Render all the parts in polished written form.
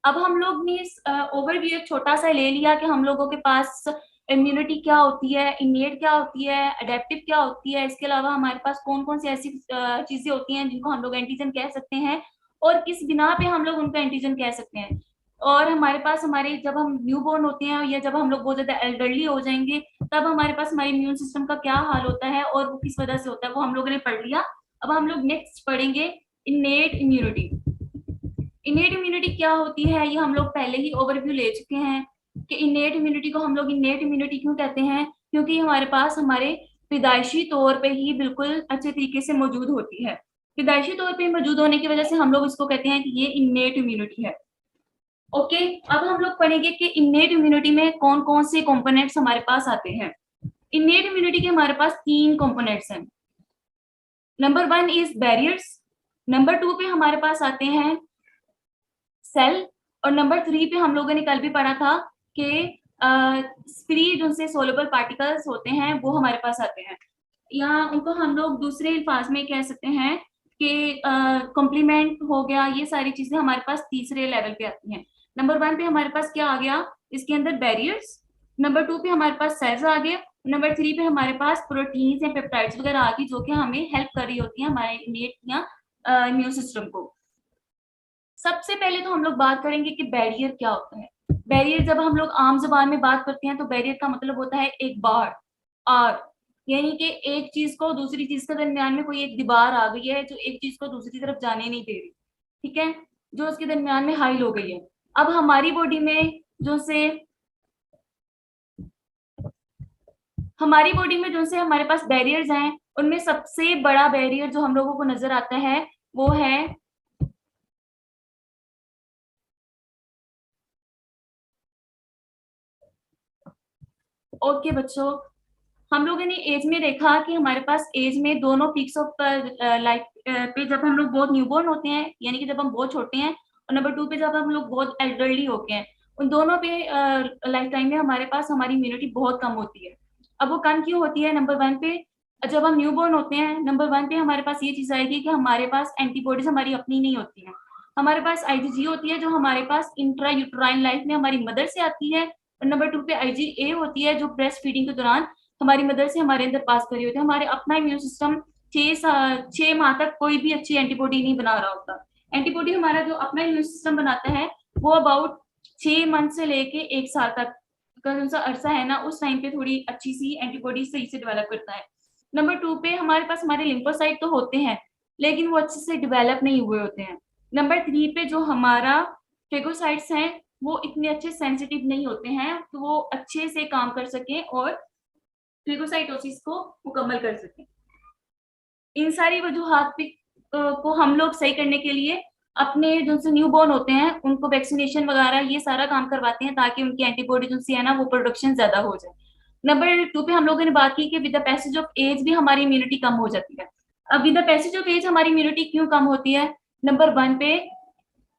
अब हम लोग ने इस ओवरव्यू एक छोटा सा ले लिया कि हम लोगों के पास इम्यूनिटी क्या होती है, इनेट क्या होती है, अडेप्टिव क्या होती है, इसके अलावा हमारे पास कौन कौन सी ऐसी चीजें होती हैं जिनको हम लोग एंटीजन कह सकते हैं और किस बिना पे हम लोग उनका एंटीजन कह सकते हैं। और हमारे पास हमारे जब हम न्यू बोर्न होते हैं या जब हम लोग बहुत ज्यादा एल्डरली हो जाएंगे तब हमारे पास हमारे इम्यून सिस्टम का क्या हाल होता है और वो किस वजह से होता है वो हम लोगों ने पढ़ लिया। अब हम लोग नेक्स्ट पढ़ेंगे इनेट इम्यूनिटी। इनेट इम्यूनिटी क्या होती है ये हम लोग पहले ही ओवरव्यू ले चुके हैं कि इनेट इम्यूनिटी को हम लोग इनेट इम्यूनिटी क्यों कहते हैं, क्योंकि हमारे पास हमारे पैदाइशी तौर पे ही बिल्कुल अच्छे तरीके से मौजूद होती है। पैदाइशी तौर पे मौजूद होने की वजह से हम लोग इसको कहते हैं कि ये इनेट इम्यूनिटी है। ओके, अब हम लोग पढ़ेंगे कि इनेट इम्यूनिटी में कौन कौन से कंपोनेंट्स हमारे पास आते हैं। इनेट इम्यूनिटी के हमारे पास 3 कंपोनेंट्स हैं। नंबर 1 इज बैरियर्स, नंबर 2 पे हमारे पास आते हैं सेल, और नंबर 3 पे हम लोगों ने कल भी पढ़ा था कि फ्री जो से सोलेबल पार्टिकल्स होते हैं वो हमारे पास आते हैं, या उनको हम लोग दूसरे अल्फाज में कह सकते हैं कि कॉम्प्लीमेंट हो गया। ये सारी चीजें हमारे पास तीसरे लेवल पे आती हैं। नंबर 1 पे हमारे पास क्या आ गया, इसके अंदर बैरियर्स, नंबर 2 पे हमारे पास सेल्स आ गए, नंबर 3 पे हमारे पास प्रोटीन्स या पेप्टाइड्स वगैरह आ गई जो कि हमें हेल्प कर रही होती है हमारे इनेट या इम्यून सिस्टम को। सबसे पहले तो हम लोग बात करेंगे कि बैरियर क्या होता है। बैरियर जब हम लोग आम जबान में बात करते हैं तो बैरियर का मतलब होता है एक बार, आर, यानी कि एक चीज को दूसरी चीज के दरमियान में कोई एक दीवार आ गई है जो एक चीज को दूसरी तरफ जाने नहीं दे रही, ठीक है, जो उसके दरमियान में हाइल हो गई है। अब हमारी बॉडी में जो से हमारे पास बैरियर्स हैं, उनमें सबसे बड़ा बैरियर जो हम लोगों को नजर आता है वो है ओके बच्चों, हम लोगों ने एज में देखा कि हमारे पास एज में दोनों पीक्स ऑफ लाइफ पे जब हम लोग बहुत न्यूबॉर्न होते हैं यानी कि जब हम बहुत छोटे हैं, और नंबर 2 पे जब हम लोग बहुत एल्डरली होते हैं, उन दोनों पे लाइफ टाइम में हमारे पास हमारी इम्यूनिटी बहुत कम होती है। अब वो कम क्यों होती है, नंबर 1 पे जब हम न्यूबॉर्न होते हैं, नंबर 1 पे हमारे पास ये चीज आएगी कि हमारे पास एंटीबॉडीज हमारी अपनी नहीं होती है। हमारे पास आईजीजी होती है जो हमारे पास इंट्रा यूट्राइन लाइफ में हमारी मदर से आती है, और नंबर 2 पे आईजीए होती है जो ब्रेस्ट फीडिंग के दौरान हमारी मदर से हमारे अंदर पास करी होती है। हमारे अपना इम्यून सिस्टम 6 माह तक कोई भी अच्छी एंटीबॉडी नहीं बना रहा होता। एंटीबॉडी हमारा जो अपना इम्यून सिस्टम बनाता है वो अबाउट 6 मंथ से लेके 1 साल तक का जो सा अरसा है ना, उस टाइम पे थोड़ी अच्छी सी एंटीबॉडी सही से डेवलप करता है। नंबर 2 पे हमारे पास हमारे लिम्फोसाइट तो होते हैं लेकिन वो अच्छे से डेवलप नहीं हुए होते हैं। नंबर 3 पे जो हमारा फेगोसाइट्स हैं वो इतने अच्छे सेंसिटिव नहीं होते हैं तो वो अच्छे से काम कर सकें और फेगोसाइटोसिस को मुकम्मल कर सकें। इन सारी वजूहात को हम लोग सही करने के लिए अपने जो से न्यू बॉर्न होते हैं उनको वैक्सीनेशन वगैरह ये सारा काम करवाते हैं ताकि उनकी एंटीबॉडी जो सी है ना वो प्रोडक्शन ज्यादा हो जाए। नंबर 2 पे हम लोगों ने बात की कि with the passage of age भी हमारी इम्यूनिटी कम हो जाती है। अब with the passage of age हमारी इम्यूनिटी क्यों कम होती है, नंबर 1 पे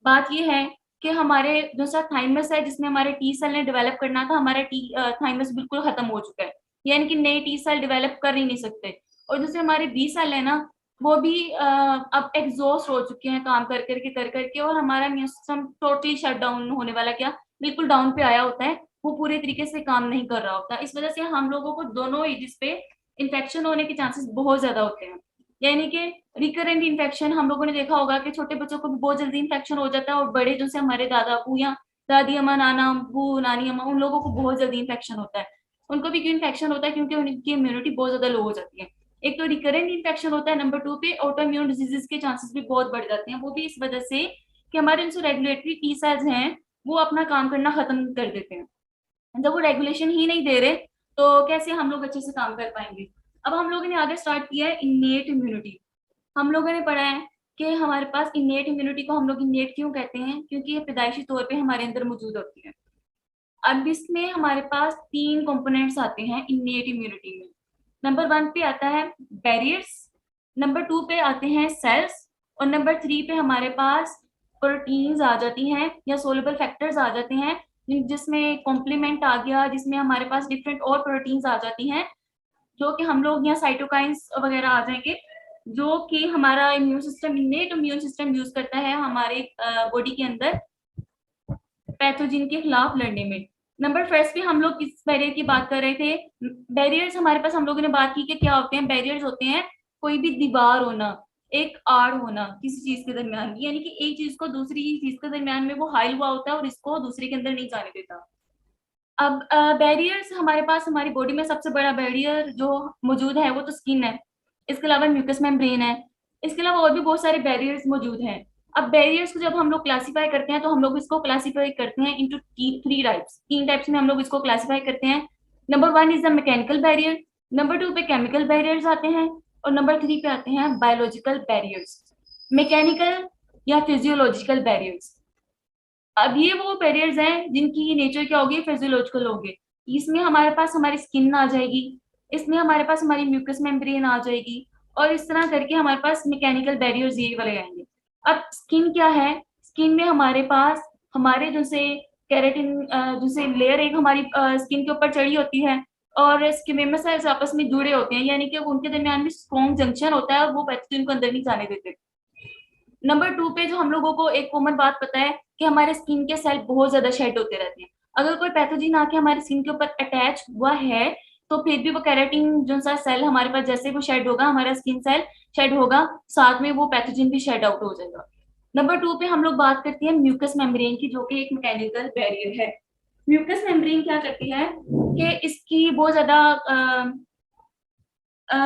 बात ये है कि हमारे जो सा थाइमस है जिसमें हमारे टी सेल ने डेवलप करना था, हमारा टी थाइमस बिल्कुल खत्म हो चुका है, यानी कि नए टी सेल डेवलप कर ही नहीं सकते। और जैसे हमारे बी सेल है ना वो भी अब एग्जॉस्ट हो चुके हैं काम कर करके और हमारा immune system totally shut down होने वाला, क्या बिल्कुल डाउन पे आया होता है, वो पूरे तरीके से काम नहीं कर रहा होता। इस वजह से हम लोगों को दोनों एजेस पे इन्फेक्शन होने के चांसेस बहुत ज्यादा होते हैं। यानी कि रिकरेंट इन्फेक्शन हम लोगों ने देखा होगा कि छोटे बच्चों को भी बहुत जल्दी इन्फेक्शन हो जाता है और बड़े जो से हमारे दादा अबू या दादी अम्मा नाना अबू नानी अम्मा उन लोगों को बहुत जल्दी इन्फेक्शन होता है। उनको भी क्यों इन्फेक्शन होता है, क्योंकि उनकी इम्यूनिटी बहुत ज्यादा लो हो जाती है। एक तो रिकरेंट इन्फेक्शन होता है, नंबर 2 पे ऑटो इम्यून डिजीजेस के चांसेस भी बहुत बढ़ जाते हैं, वो भी इस वजह से कि हमारे जो रेगुलेटरी टी सेल्स हैं वो अपना काम करना खत्म कर देते हैं। जब वो रेगुलेशन ही नहीं दे रहे तो कैसे हम लोग अच्छे से काम कर पाएंगे। अब हम लोगों ने आगे स्टार्ट किया है इनेट इम्यूनिटी। हम लोगों ने पढ़ा है कि हमारे पास इनेट इम्यूनिटी को हम लोग इनेट क्यों कहते हैं, क्योंकि ये पैदाइशी तौर पे हमारे अंदर मौजूद होती है। अब इसमें हमारे पास 3 कंपोनेंट्स आते हैं इनेट इम्यूनिटी में। नंबर 1 पे आता है बैरियर्स, नंबर 2 पे आते हैं सेल्स, और नंबर 3 पे हमारे पास प्रोटीन्स आ जाती हैं या सोलबल फैक्टर्स आ जाते हैं, जिसमें कॉम्प्लीमेंट आ गया, जिसमें हमारे पास डिफरेंट और प्रोटीन्स आ जाती हैं जो कि हम लोग यहाँ साइटोकाइंस वगैरह आ जाएंगे जो कि हमारा immune system इनेट immune system use करता है हमारे बॉडी के अंदर पैथोजन के खिलाफ लड़ने में। नंबर फर्स्ट पे हम लोग किस बैरियर की बात कर रहे थे? बैरियर्स हमारे पास हम लोगों ने बात की कि क्या होते हैं। बैरियर्स होते हैं कोई भी दीवार होना, एक आड़ होना किसी चीज के दरमियान, यानी कि एक चीज को दूसरी चीज के दरमियान में वो हाइल हुआ होता है और इसको दूसरे के अंदर नहीं जाने देता। अब बैरियर्स हमारे पास हमारी बॉडी में सबसे बड़ा बैरियर जो मौजूद है वो तो स्किन है। इसके अलावा म्यूकस मेम्ब्रेन है। इसके अलावा और भी बहुत सारे बैरियर्स मौजूद हैं। अब बैरियर्स को जब हम लोग क्लासीफाई करते हैं तो हम लोग इसको क्लासीफाई करते हैं इनटू थ्री टाइप्स। तीन टाइप्स में हम लोग इसको क्लासीफाई करते हैं। Number one is the mechanical barrier, number two पे केमिकल बैरियर्स आते हैं, और नंबर थ्री पे आते हैं बायोलॉजिकल बैरियर्स, मैकेनिकल या फिजियोलॉजिकल बैरियर्स। अब ये वो बैरियर्स हैं जिनकी नेचर क्या होगी, फिजियोलॉजिकल होगी। इसमें हमारे पास हमारी स्किन आ जाएगी, इसमें हमारे पास हमारी म्यूकस मेम्ब्रेन आ जाएगी, और इस तरह करके हमारे पास मैकेनिकल बैरियर्स ये वाले आएंगे। अब स्किन क्या है? स्किन में हमारे पास हमारे जैसे केराटिन जैसे लेयर एक हमारी स्किन के ऊपर चढ़ी होती है, और स्किमेमस सेल्स आपस में जुड़े होते हैं, यानी कि उनके दरमियान भी स्ट्रॉन्ग जंक्शन होता है और वो पैथोजन को अंदर नहीं जाने देते। नंबर टू पे जो हम लोगों को एक कॉमन बात पता है कि हमारे स्किन के सेल बहुत ज्यादा शेड होते रहते हैं। अगर कोई पैथोजन आके हमारे स्किन के ऊपर अटैच हुआ है तो फिर भी वो केराटिन जो सा सेल हमारे पास जैसे वो शेड होगा, हमारा स्किन सेल शेड होगा, साथ में वो पैथोजन भी शेड आउट हो जाएगा। नंबर टू पे हम लोग बात करते हैं म्यूकस मेम्ब्रेन की, जो कि एक मैकेनिकल बैरियर है। म्यूकस मेम्ब्रेन क्या करती है कि इसकी बहुत ज्यादा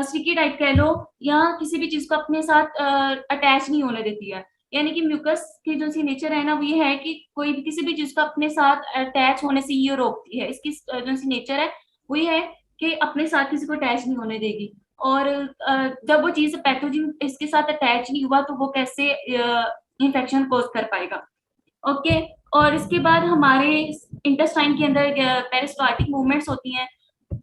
स्टिकी टाइप कह लो, या किसी भी चीज को अपने साथ अटैच नहीं होने देती है। यानी कि म्यूकस की जो सी नेचर है ना, वो ये है कि कोई भी किसी भी चीज को अपने साथ अटैच होने से ये रोकती है। इसकी जो सी नेचर है वो ये है कि अपने साथ किसी को अटैच नहीं होने देगी। और जब वो चीज पैथोजन इसके साथ अटैच नहीं हुआ तो वो कैसे इन्फेक्शन कॉज कर पाएगा। ओके। और इसके बाद हमारे इंटेस्टाइन के अंदर पेरिस्टाल्टिक मूवमेंट्स होती हैं,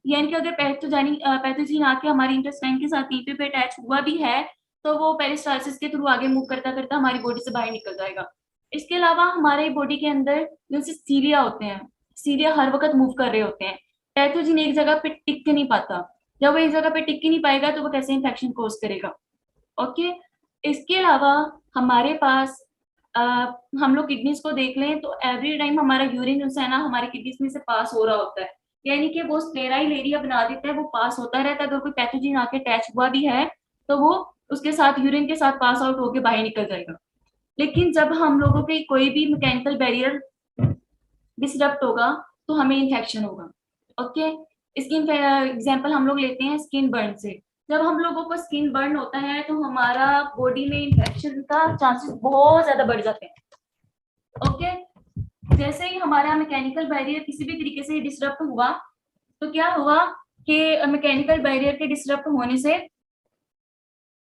यानी कि अगर पैथोजन आके हमारी इंटेस्टाइन के साथ नीचे पे अटैच हुआ भी है तो वो पेरिस्टालसिस के थ्रू आगे मूव करता करता हमारी बॉडी से बाहर निकल जाएगा। इसके अलावा हमारे बॉडी के अंदर जैसे सीलिया होते हैं, सीलिया हर वक्त मूव कर रहे होते हैं। पैथोजन एक जगह पे टिक के नहीं पाता, जब वो एक जगह पे टिक के नहीं पाएगा तो वो कैसे इन्फेक्शन कोज करेगा। ओके। इसके अलावा हमारे पास हम लोग किडनीज को देख लें तो एवरी टाइम हमारा यूरिन जो है ना हमारे किडनीज में से पास हो रहा होता है, यानी कि वो स्टेराइल एरिया बना देता है, वो पास होता रहता है। अगर कोई पैथोजन आके अटैच हुआ भी है तो वो उसके साथ यूरिन के साथ पास आउट होके बाहर निकल जाएगा। लेकिन जब हम लोगों के कोई भी मैकेनिकल बैरियर डिसरप्ट होगा तो हमें इन्फेक्शन होगा। ओके। इसकी एग्जांपल हम लोग लेते हैं स्किन बर्न से। जब हम लोगों को स्किन बर्न होता है तो हमारा बॉडी में इन्फेक्शन का चांसेस बहुत ज्यादा बढ़ जाते हैं। ओके। जैसे ही हमारा मैकेनिकल बैरियर किसी भी तरीके से डिसरप्ट हुआ तो क्या हुआ कि मैकेनिकल बैरियर के डिसरप्ट होने से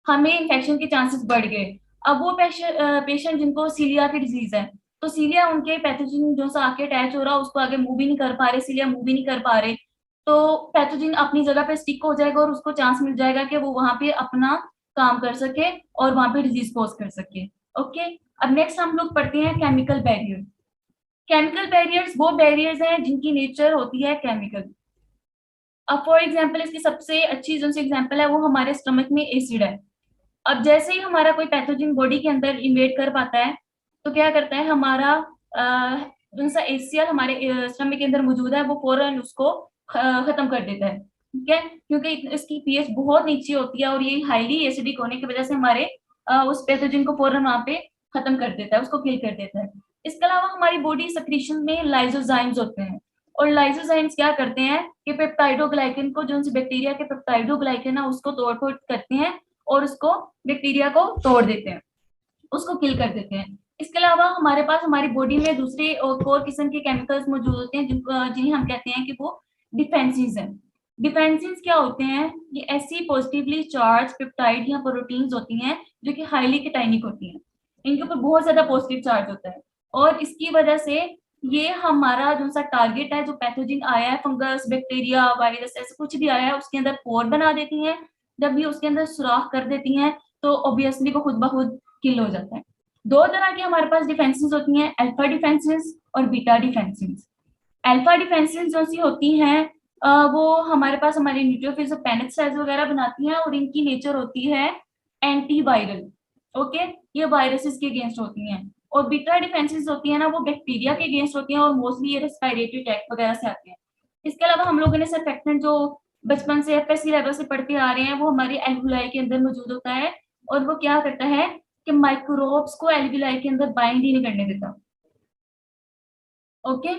हमें इन्फेक्शन के चांसेस बढ़ गए। अब वो पेशेंट जिनको सीलिया की डिजीज है तो सीलिया उनके पैथोजन जो सा आके अटैच हो रहा है उसको आगे मूव भी नहीं कर पा रहे, सीलिया मूव भी नहीं कर पा रहे, तो पैथोजन अपनी जगह पे स्टिक हो जाएगा और उसको चांस मिल जाएगा कि वो वहां पे अपना काम कर सके और वहां पे डिजीज कॉज कर सके। ओके। अब नेक्स्ट हम लोग पढ़ते हैं केमिकल बैरियर। केमिकल बैरियर्स वो बैरियर्स हैं जिनकी नेचर होती है केमिकल। अब फॉर एग्जांपल इसकी सबसे अच्छी जो सी एग्जांपल है वो हमारे स्टमक में एसिड है। अब जैसे ही हमारा कोई पैथोजन बॉडी के अंदर इन्वेड कर पाता है तो क्या करता है हमारा जो सा एसीएल हमारे स्टमक के अंदर मौजूद है वो फौरन उसको खत्म कर देता है। ठीक है, क्योंकि इसकी पीएच बहुत नीचे होती है और ये हाईली एसिडिक होने की वजह से हमारे उस पैथोजन को फौरन वहां पे खत्म कर देता है, उसको किल कर देता है। इसके अलावा हमारी बॉडी सेक्रीशन में लाइसोजाइम्स होते हैं, और लाइसोजाइम्स क्या करते हैं कि पेप्टाइडोग्लाइकन को, जो बैक्टीरिया के पेप्टाइडोग्लाइकन है उसको तोड़ फोड़ करते हैं और उसको बैक्टीरिया को तोड़ देते हैं, उसको किल कर देते हैं। इसके अलावा हमारे पास हमारी बॉडी में दूसरे और किस्म के केमिकल्स मौजूद होते हैं जिन्हें हम कहते हैं कि वो डिफेंसिस हैं। डिफेंसिस क्या होते हैं? ये ऐसी पॉजिटिवली चार्ज पेप्टाइड या प्रोटीन्स होती हैं जो कि हाईली केटाइनिक होती हैं, इनके ऊपर बहुत ज्यादा पॉजिटिव चार्ज होता है, और इसकी वजह से ये हमारा जो सा टारगेट है, जो पैथोजन आया है, फंगस, बैक्टीरिया, वायरस, ऐसा कुछ भी आया है, उसके अंदर पोर बना देती हैं। जब ये उसके अंदर सुराख कर देती हैं तो ऑब्वियसली वो खुद ब खुद किल हो जाता है। दो तरह की हमारे पास डिफेंसेस होती हैं, अल्फा डिफेंसेस और बीटा डिफेंसेस। अल्फा डिफेंसेस जो सी होती हैं वो हमारे पास हमारे न्यूट्रोफिल्स और पैनिक सेल्स वगैरह बनाती हैं, और इनकी नेचर होती है एंटीवायरल। ओके, ये वायरसेस के अगेंस्ट होती हैं। और बीटा डिफेंसेस होती है ना, वो बैक्टीरिया के अगेंस्ट होती हैं और मोस्टली ये रेस्पिरेटरी ट्रैक्ट वगैरह से आते हैं। इसके अलावा हम लोगों ने सर्फेक्टेंट जो बचपन से एफएससी लेवल से पढ़ते आ रहे हैं, वो हमारे एल्वियोलाई के अंदर मौजूद होता है, और वो क्या करता है कि माइक्रोब्स को एल्वियोलाई के अंदर बाइंड ही नहीं करने देता। ओके,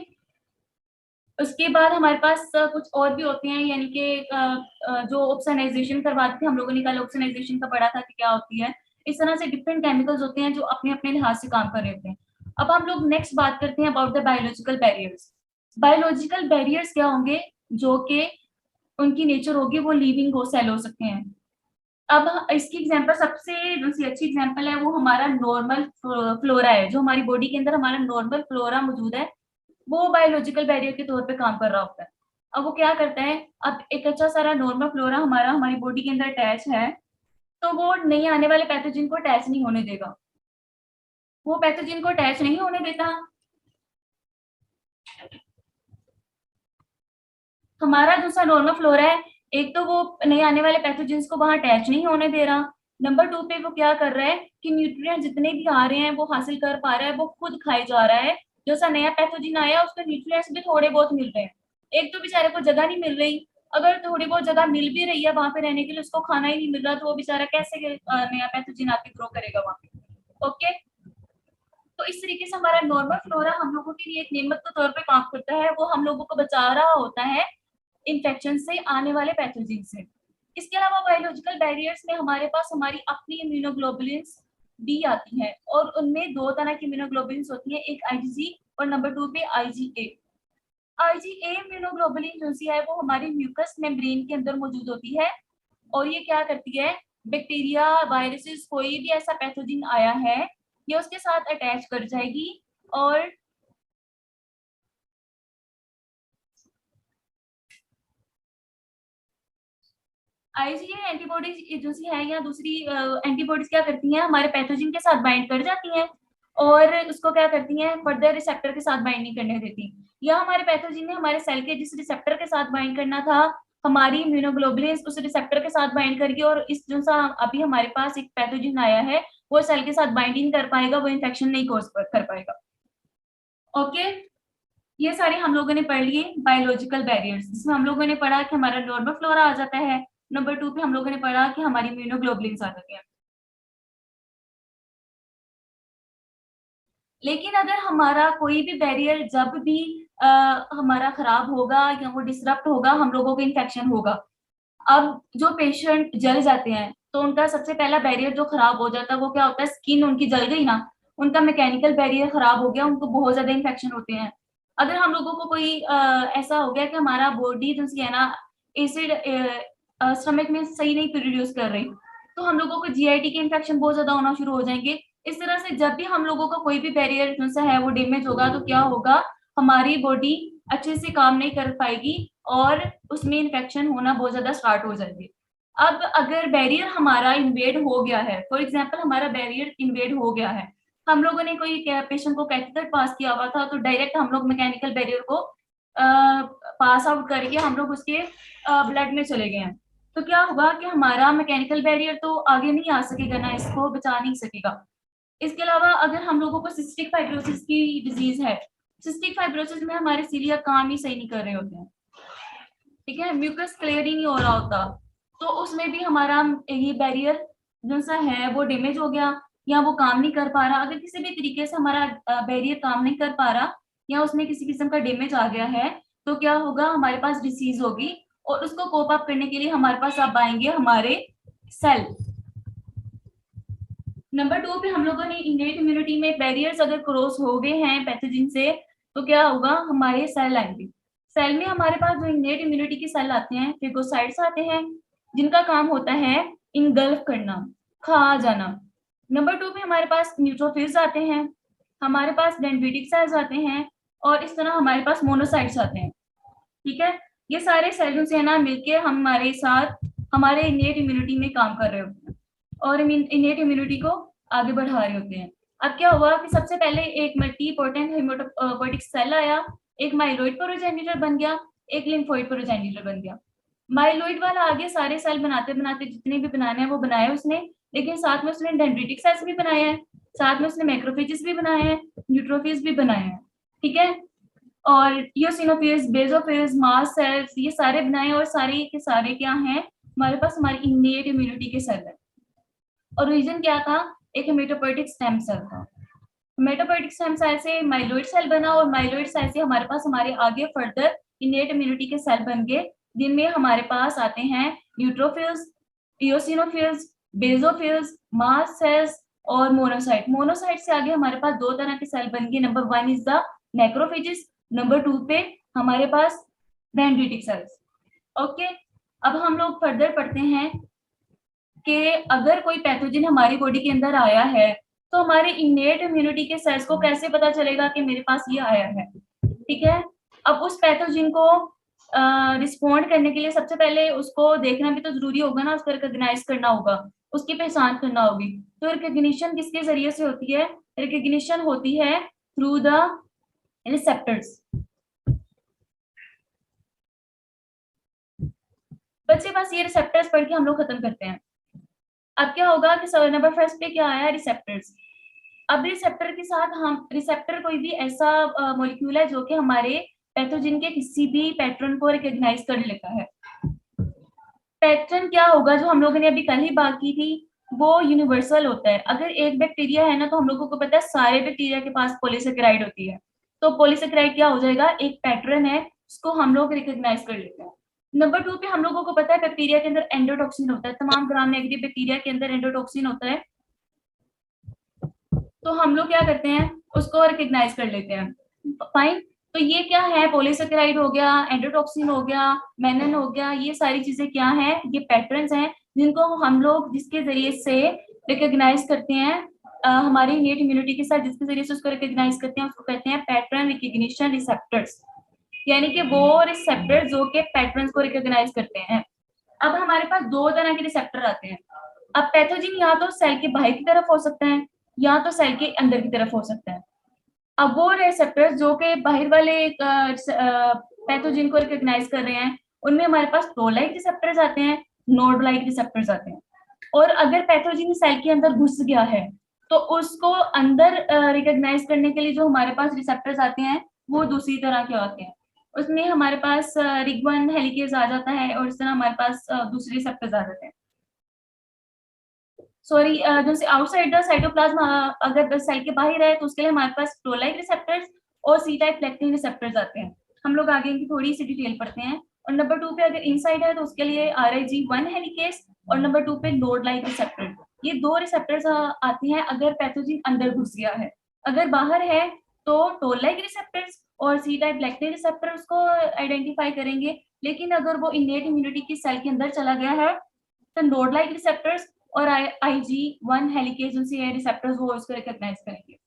उसके बाद हमारे पास कुछ और भी होते हैं, यानी कि जो ऑप्सनाइजेशन करवाते थे हम लोगों ने, कल ऑप्सनाइजेशन का पढ़ा था कि क्या होती है। इस तरह से डिफरेंट केमिकल्स होते हैं जो अपने अपने लिहाज से काम कर रहे होते हैं। अब हम लोग नेक्स्ट बात करते हैं about the biological barriers. Biological barriers क्या होंगे, जो कि उनकी नेचर होगी वो लिविंग हो, सेल हो सकते हैं। अब इसकी एग्जांपल सबसे जो सी अच्छी एग्जांपल है वो हमारा नॉर्मल फ्लोरा है, जो हमारी बॉडी के अंदर हमारा नॉर्मल फ्लोरा मौजूद है, वो बायोलॉजिकल बैरियर के तौर पे काम कर रहा होता है। अब वो क्या करता है, अब एक अच्छा सारा नॉर्मल फ्लोरा हमारा हमारी बॉडी के अंदर अटैच है, तो वो नहीं आने वाले पैथोजन को अटैच नहीं होने देगा, वो पैथोजन को अटैच नहीं होने देता। हमारा दूसरा नॉर्मल फ्लोरा है, एक तो वो नहीं आने वाले पैथोजेंस को वहां अटैच नहीं होने दे रहा। नंबर 2 पे वो क्या कर रहा है कि न्यूट्रिएंट जितने भी आ रहे हैं वो हासिल कर पा रहा है, वो खुद खाए जा रहा है। जो सा नया पैथोजन आया उसको न्यूट्रिएंट्स भी थोड़े बहुत मिल रहे हैं, एक तो बेचारे को जगह नहीं मिल रही। अगर थोड़ी बहुत जगह मिल भी रही है वहां पे रहने के लिए, उसको खाना ही नहीं मिल रहा, तो वो बेचारा कैसे नया पैथोजन आके ग्रो करेगा वहां पे। ओके, तो इस तरीके से हमारा नॉर्मल फ्लोरा हम लोगों के लिए एक नेमत के तौर पे काम करता है, वो हम लोगों को बचा रहा होता है इन्फेक्शन से, आने वाले पैथोजन से। इसके अलावा बायोलॉजिकल बैरियर्स में हमारे पास हमारी अपनी इम्यूनोग्लोबुलिन्स भी आती हैं, और उनमें दो तरह की इम्यूनोग्लोबुलिन्स होती हैं, एक आईजीजी और नंबर 2 पे आईजीए। आईजीए इम्यूनोग्लोबुलिन जो सी है वो हमारी म्यूकस मेम्ब्रेन के अंदर मौजूद होती है, और ये क्या करती है, बैक्टीरिया वायरसेस कोई भी ऐसा पैथोजन आया है ये उसके साथ अटैच कर जाएगी, और आईजीए एंटीबॉडीज जो सी है या दूसरी एंटीबॉडीज क्या करती हैं, हमारे पैथोजन के साथ बाइंड कर जाती हैं, और उसको क्या करती हैं, फर्दर रिसेप्टर के साथ बाइंड नहीं करने देती। या हमारे पैथोजन ने हमारे सेल के जिस रिसेप्टर के साथ बाइंड करना था, हमारी इम्यूनोग्लोबुलिन्स उस रिसेप्टर के साथ बाइंड करके, और इस जो सा अभी हमारे पास एक पैथोजन आया है वो सेल के साथ बाइंडिंग कर पाएगा, वो इन्फेक्शन नहीं कॉज कर पाएगा। ओके, ये सारे हम लोगों ने पढ़ लिए बायोलॉजिकल बैरियर्स, जिसमें हम लोगों ने पढ़ा कि हमारा नॉर्मल फ्लोरा आ जाता है। नंबर 2 पे हम लोगों ने पढ़ा कि हमारी इम्यूनोग्लोबुलिन्स आ जाती हैं। लेकिन अगर हमारा कोई भी बैरियर जब भी हमारा खराब होगा या वो डिसरप्ट होगा, हम लोगों को इन्फेक्शन होगा। अब जो पेशेंट जल जाते हैं तो उनका सबसे पहला बैरियर जो खराब हो जाता है वो क्या होता है, स्किन उनकी जल गई ना, उनका मैकेनिकल बैरियर खराब हो गया, उनको बहुत ज्यादा इन्फेक्शन होते हैं। अगर हम लोगों को कोई ऐसा हो गया कि हमारा बॉडी जो है ना एसिड स्टमक में सही नहीं प्रोड्यूस कर रही, तो हम लोगों को जीआईटी के इन्फेक्शन बहुत ज्यादा होना शुरू हो जाएंगे। इस तरह से जब भी हम लोगों का कोई भी बैरियर जो सा है वो डैमेज होगा, तो क्या होगा, हमारी बॉडी अच्छे से काम नहीं कर पाएगी और उसमें इन्फेक्शन होना बहुत ज्यादा स्टार्ट हो जाएंगे। अब अगर बैरियर हमारा इन्वेड हो गया है, फॉर एग्जाम्पल हमारा बैरियर इन्वेड हो गया है, हम लोगों ने कोई पेशेंट को कैथेटर पास किया हुआ था, तो डायरेक्ट हम लोग मैकेनिकल बैरियर को पास आउट करके हम लोग उसके ब्लड में चले गए हैं, तो क्या होगा कि हमारा मैकेनिकल बैरियर तो आगे नहीं आ सकेगा ना, इसको बचा नहीं सकेगा। इसके अलावा अगर हम लोगों को सिस्टिक फाइब्रोसिस की डिजीज है, सिस्टिक फाइब्रोसिस में हमारे सीलिया काम ही सही नहीं कर रहे होते हैं, ठीक है, म्यूकस क्लियर ही नहीं हो रहा होता, तो उसमें भी हमारा ये बैरियर जो सा है वो डैमेज हो गया या वो काम नहीं कर पा रहा। अगर किसी भी तरीके से हमारा बैरियर काम नहीं कर पा रहा या उसमें किसी किस्म का डैमेज आ गया है, तो क्या होगा, हमारे पास डिसीज होगी, और उसको कोप अप करने के लिए हमारे पास अब आएंगे हमारे सेल। नंबर 2 पे हम लोगों ने इनेट इम्यूनिटी में बैरियर्स अगर क्रॉस हो गए हैं पैथोजन से, तो क्या होगा, हमारे सेल आएंगे। सेल में हमारे पास जो इनेट इम्यूनिटी के सेल आते हैं, फेगोसाइट्स आते हैं, जिनका काम होता है इनगल्फ करना, खा जाना। नंबर 2 पे हमारे पास न्यूट्रोफिल्स आते हैं, हमारे पास डेंड्रिटिक सेल्स आते हैं, और इस तरह हमारे पास मोनोसाइट्स आते हैं। ठीक है, ये सारे सेल्स है ना मिलके हमारे साथ हमारे इनेट इम्यूनिटी में काम कर रहे होते हैं और इनेट इम्यूनिटी को आगे बढ़ा रहे होते हैं। अब क्या हुआ कि सबसे पहले एक मल्टी पोटेंट हेमोपोएटिक सेल आया, एक माइलोइड प्रोजेनिटर बन गया, एक लिम्फोइड प्रोजेनिटर बन गया। माइलोइड वाला आगे सारे सेल बनाते बनाते जितने भी बनाने हैं वो बनाए उसने, लेकिन साथ में उसने डेंड्रिटिक सेल्स भी बनाए हैं। साथ में उसने मैक्रोफेजेस भी बनाए हैं, न्यूट्रोफिल्स भी बनाए हैं, ठीक है। और ईओसिनोफिल्स, बेसोफिल्स, मास्ट सेल्स, ये सारे बनाए और सारे के सारे क्या हैं हमारे पास, हमारी इन्नेट इम्यूनिटी के सेल है। और रीजन क्या था, एक हेमेटोपोइटिक स्टेम सेल था। हेमेटोपोइटिक स्टेम सेल से माइलोइड सेल बना और माइलोइड सेल से हमारे पास हमारे आगे फर्दर इन्नेट इम्यूनिटी के सेल बन गए, जिनमें हमारे पास आते हैं neutrophils, eosinophils, basophils, mast cells और मोनोसाइट। मोनोसाइट से आगे हमारे पास दो तरह के सेल बन गए, number 1 is the macrophages, number 2 पे हमारे पास डेंड्रिटिक सेल्स। ओके, अब हम लोग फर्दर पढ़ते हैं कि अगर कोई पैथोजन हमारी बॉडी के अंदर आया है तो हमारे इनेट इम्यूनिटी के सेल्स को कैसे पता चलेगा कि मेरे पास ये आया है, ठीक है। अब उस पैथोजन को रिस्पॉन्ड करने के लिए सबसे पहले उसको देखना भी तो जरूरी होगा ना, उसको रिकॉग्नाइज करना होगा, उसकी पहचान करना होगी। तो रिकॉग्निशन किसके जरिए से होती है, रिकॉग्निशन होती है थ्रू द रिसेप्टर्स। बच्चे बस ये रिसेप्टर्स पढ़ के हम लोग खत्म करते हैं। अब क्या होगा कि नंबर फर्स्ट पे क्या आया, रिसेप्टर्स। अब रिसेप्टर के साथ हम, रिसेप्टर कोई भी ऐसा मॉलिक्यूल है जो कि हमारे पैथोजन के किसी भी पैटर्न को रिकॉग्नाइज कर लेता है। पैटर्न क्या होगा, जो हम लोगों ने अभी कल ही बात की थी, वो यूनिवर्सल होता है। अगर एक बैक्टीरिया है ना, तो हम लोगों को पता है सारे बैक्टीरिया के पास पॉलीसेकेराइड होती है। तो पॉलीसेकेराइड क्या हो जाएगा, एक पैटर्न है, उसको हम लोग रिकॉग्नाइज कर लेते हैं। नंबर 2 पे हम लोगों को पता है बैक्टीरिया के अंदर एंडोटॉक्सिन होता है, तमाम ग्राम नेगेटिव बैक्टीरिया के अंदर एंडोटॉक्सिन होता है। तो हम लोग क्या करते हैं, उसको रिकॉग्नाइज कर लेते हैं, फाइन। तो ये क्या है, पॉलीसेकेराइड हो गया, एंडोटॉक्सिन हो गया, मेनन हो गया, ये सारी चीजें क्या हैं, ये पैटर्न्स हैं जिनको हम लोग, जिसके जरिए से रिकॉग्नाइज करते हैं हमारी इनेट इम्यूनिटी के साथ, जिसके जरिए से उसको रिकॉग्नाइज करते हैं, उसको कहते हैं पैटर्न रिकॉग्निशन रिसेप्टर्स, यानी कि वो रिसेप्टर जो के पैटर्न्स को रिकॉग्नाइज करते हैं। अब हमारे पास दो तरह के रिसेप्टर आते हैं। अब पैथोजन या तो सेल के बाहर की तरफ हो सकता है या तो सेल के अंदर की तरफ हो सकता है। अब वो रिसेप्टर्स जो कि बाहर वाले पैथोजन को रिकॉग्नाइज कर रहे हैं, उनमें हमारे पास टोल लाइक रिसेप्टर्स आते हैं, नोड लाइक रिसेप्टर्स आते हैं। और अगर पैथोजन सेल के अंदर घुस गया है तो उसको अंदर रिकॉग्नाइज करने के लिए जो हमारे पास रिसेप्टर्स आते हैं वो दूसरी तरह के होते हैं। उसमें हमारे पास रिग1 हेलिकेज आ जाता है और इस तरह हमारे पास दूसरे रिसेप्टर्स आ जाते हैं। सॉरी, जैसे आउटसाइड द साइटोप्लाज्म, अगर सेल के बाहर है तो उसके लिए हमारे पास टोल लाइक रिसेप्टर्स और सी टाइप लेक्टिन रिसेप्टर्स आते हैं। हम लोग आगे इनकी थोड़ी सी डिटेल पढ़ते हैं। और नंबर 2 पे अगर इनसाइड है तो उसके लिए RIG1 हेलिकेज और नंबर 2 पे नोड लाइक रिसेप्टर। ये दो रिसेप्टर्स आते हैं अगर पैथोजन अंदर घुस गया है। अगर बाहर है तो टोल लाइक रिसेप्टर्स और सी टाइप लेक्टिन रिसेप्टर उसको आइडेंटिफाई करेंगे। लेकिन अगर वो इनेट इम्यूनिटी की सेल के अंदर चला गया है तो नोड लाइक रिसेप्टर्स और IG1 हेलिकेज उनसे रिसेप्टर्स वो उसको रिकॉग्नाइज करेंगे।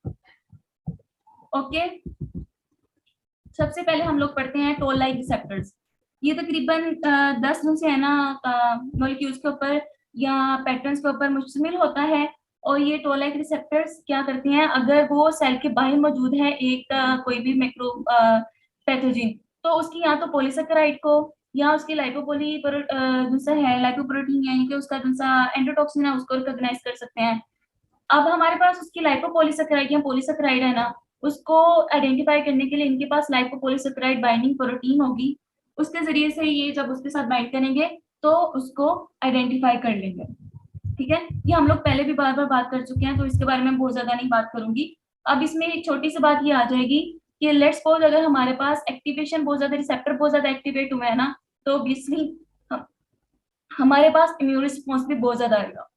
ओके, सबसे पहले हम लोग पढ़ते हैं टोल लाइक रिसेप्टर्स। ये तकरीबन 10 जो से है ना मॉलिक्यूल्स के ऊपर या पैटर्न्स के ऊपर मुश्तमिल होता है। और ये टोल लाइक रिसेप्टर्स क्या करते हैं, अगर वो सेल के बाहर मौजूद है एक कोई भी मैक्रो पैथोजन, तो उसकी या तो पॉलीसेकेराइड को या उसकी लाइपोपोली दूसरा है लाइपोप्रोटीन, यानी कि उसका दूसरा एंडोटॉक्सिन है, उसको रिकॉग्नाइज कर सकते हैं। अब हमारे पास उसकी लाइपोपॉलीसेकेराइड या पॉलीसेकेराइड है ना, उसको आइडेंटिफाई करने के लिए इनके पास लाइपोपॉलीसेकेराइड बाइंडिंग प्रोटीन होगी। उसके जरिए से ये जब उसके साथ बाइंड करेंगे तो उसको आइडेंटिफाई कर लेंगे, ठीक है। ये हम लोग पहले भी बार बार बात कर चुके हैं तो इसके बारे में बहुत ज्यादा नहीं बात करूंगी। अब इसमें एक छोटी सी बात ये आ जाएगी कि लेट्स सपोज अगर हमारे पास एक्टिवेशन बहुत ज्यादा, रिसेप्टर बहुत ज्यादा एक्टिवेट हुआ है ना, तो ऑब्वियसली हमारे पास इम्यून रिस्पॉन्स भी बहुत ज्यादा आएगा,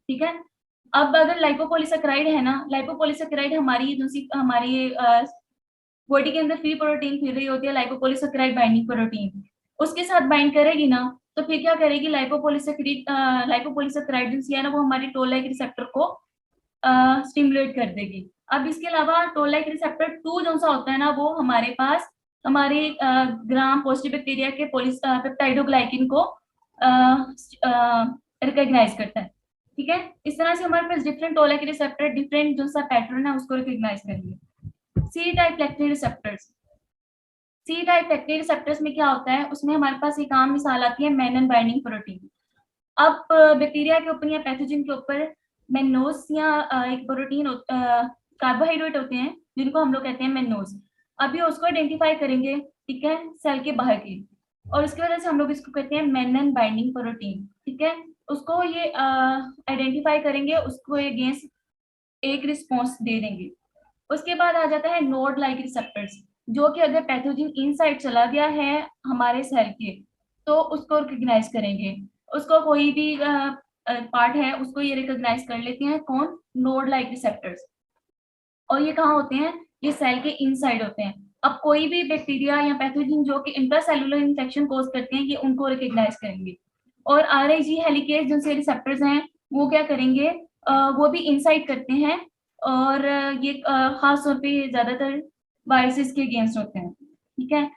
ठीक है। अब अगर लाइपोपॉलीसेकेराइड है ना, लाइपोपॉलीसेकेराइड हमारी दूसरी हमारी बॉडी के अंदर फ्री प्रोटीन फिर रही होती है, लाइपोपॉलीसेकेराइड बाइंडिंग प्रोटीन, उसके साथ बाइंड करेगी ना, तो फिर क्या करेगी, लाइपोपॉलीसेकेराइड जो है ना वो हमारी टोल लाइक रिसेप्टर को स्टिमुलेट कर देगी। अब इसके अलावा टोल लाइक रिसेप्टर 2 जो सा होता है ना, वो हमारे पास हमारे ग्राम पॉजिटिव बैक्टीरिया के पेप्टाइडोग्लाइकिन को रिकॉग्नाइज करता है, ठीक है। इस तरह से हमारे पास different toll like receptor different जो सा पैटर्न है उसको रिकॉग्नाइज करेंगे। C type lectin receptors, C type lectin receptors में क्या होता है, उसमें हमारे पास एक आम मिसाल आती है मेनन बाइंडिंग प्रोटीन। अब बैक्टीरिया के ऊपर या पैथोजन के ऊपर मेनोस या एक प्रोटीन कार्बोहाइड्रेट होते हैं जिनको हम लोग कहते हैं मेनोस। अभी उसको आइडेंटिफाई करेंगे, ठीक है, सेल के बाहर की, और उसकी वजह से हम लोग इसको कहते हैं मेनन बाइंडिंग प्रोटीन, ठीक है। उसको ये आइडेंटिफाई करेंगे, उसको अगेंस्ट एक रिस्पॉन्स दे देंगे। उसके बाद आ जाता है नोड लाइक रिसेप्टर्स, जो कि अगर पैथोजन इनसाइड चला गया है हमारे सेल के तो उसको रिकॉग्नाइज करेंगे। उसको कोई भी पार्ट है उसको ये रिकॉग्नाइज कर लेते हैं, कौन, नोड लाइक रिसेप्टर्स। और ये कहाँ होते हैं, ये सेल के इनसाइड होते हैं। अब कोई भी बैक्टीरिया या पैथोजन जो कि इंट्रासेलुलर इन्फेक्शन कॉज करते हैं ये उनको रिकॉग्नाइज करेंगे। और आरआईजी हेलिकेज जिनसे रिसेप्टर्स हैं वो क्या करेंगे, वो भी इनसाइड करते हैं। और ये खास तौर पे ज्यादातर वायरसेस के अगेंस्ट होते हैं, ठीक है।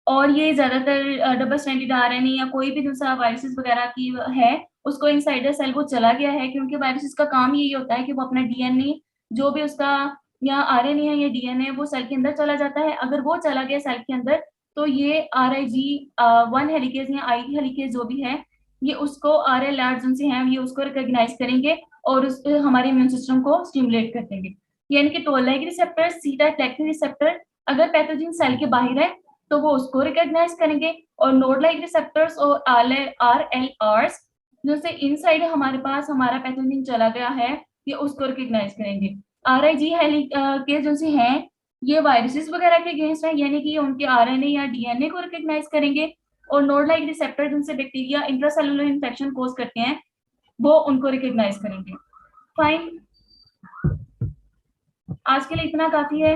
और ये ज्यादातर डबल स्ट्रैंडेड आरएनए या कोई भी दूसरा वायरसेस वगैरह की है उसको इनसाइडर सेल वो चला गया है, क्योंकि वायरसेस का काम यही होता है कि वो अपना डीएनए जो भी उसका या आरएनए है या डीएनए वो सेल के अंदर चला जाता है। अगर वो चला गया सेल के अंदर तो ये आरआईजी 1 हेलिकेज या आई हेलिकेज जो भी है ये उसको आरएलआर जिनसे हैं ये उसको रिकॉग्नाइज करेंगे और उस हमारे इम्यून सिस्टम को स्टिमुलेट कर देंगे। यानी कि toll like receptor, C type lectin receptor अगर पैथोजन सेल के बाहर है तो वो उसको रिकॉग्नाइज करेंगे, और नोड लाइक रिसेप्टर्स और आरएलआरस जिनसे इनसाइड हमारे पास हमारा पैथोजन चला गया है ये उसको रिकॉग्नाइज करेंगे। आरआईजी के जिनसे हैं ये वायरसेस वगैरह के अगेंस्ट है, यानी कि उनके आरएनए या डीएनए को रिकॉग्नाइज करेंगे। और नोड लाइक रिसेप्टर जिनसे बैक्टीरिया इंट्रासेलुलर इन्फेक्शन कोज करते हैं वो उनको रिकॉग्नाइज करेंगे। फाइन, आज के लिए इतना काफी है।